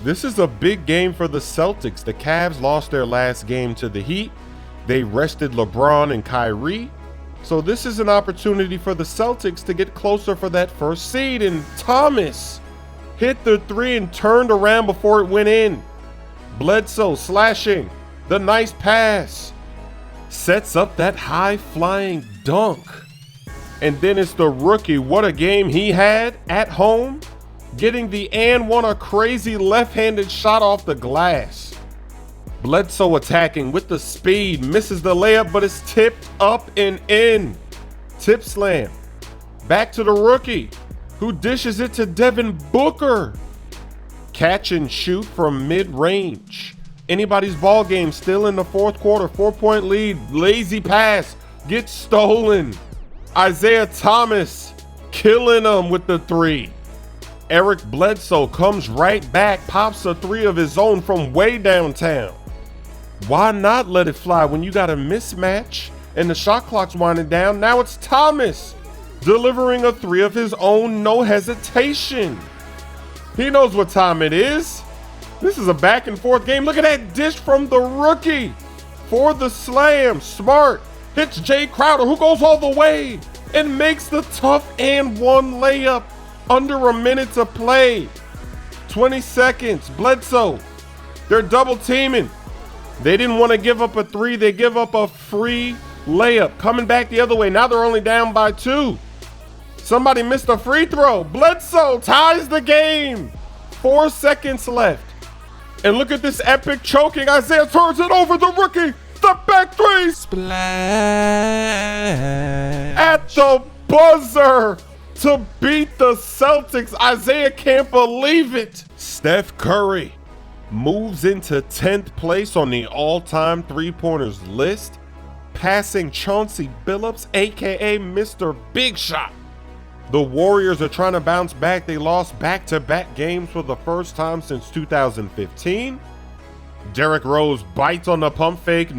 This is a big game for the Celtics. The Cavs lost their last game to the Heat. They rested LeBron and Kyrie. So this is an opportunity for the Celtics to get closer for that first seed. And Thomas hit the three and turned around before it went in. Bledsoe slashing. The nice pass. Sets up that high-flying dunk. And then it's the rookie. What a game he had at home. Getting the and one, a crazy left-handed shot off the glass. Bledsoe attacking with the speed. Misses the layup, but it's tipped up and in. Tip slam. Back to the rookie, who dishes it to Devin Booker. Catch and shoot from mid-range. Anybody's ball game still in the fourth quarter. 4-point lead. Lazy pass. Gets stolen. Isaiah Thomas killing them with the three. Eric Bledsoe comes right back, pops a three of his own from way downtown. Why not let it fly when you got a mismatch and the shot clock's winding down? Now it's Thomas delivering a three of his own, no hesitation. He knows what time it is. This is a back and forth game. Look at that dish from the rookie for the slam. Smart hits Jay Crowder, who goes all the way and makes the tough and one layup under a minute to play. 20 seconds. Bledsoe, they're double teaming. They didn't want to give up a three. They give up a free layup. Coming back the other way. Now they're only down by 2. Somebody missed a free throw. Bledsoe ties the game. 4 seconds left. And look at this epic choking. Isaiah turns it over. The rookie. Step back three. Splash. At the buzzer to beat the Celtics. Isaiah can't believe it. Steph Curry moves into 10th place on the all-time three-pointers list, passing Chauncey Billups, aka Mr. Big Shot. The Warriors are trying to bounce back. They lost back-to-back games for the first time since 2015. Derrick Rose bites on the pump fake.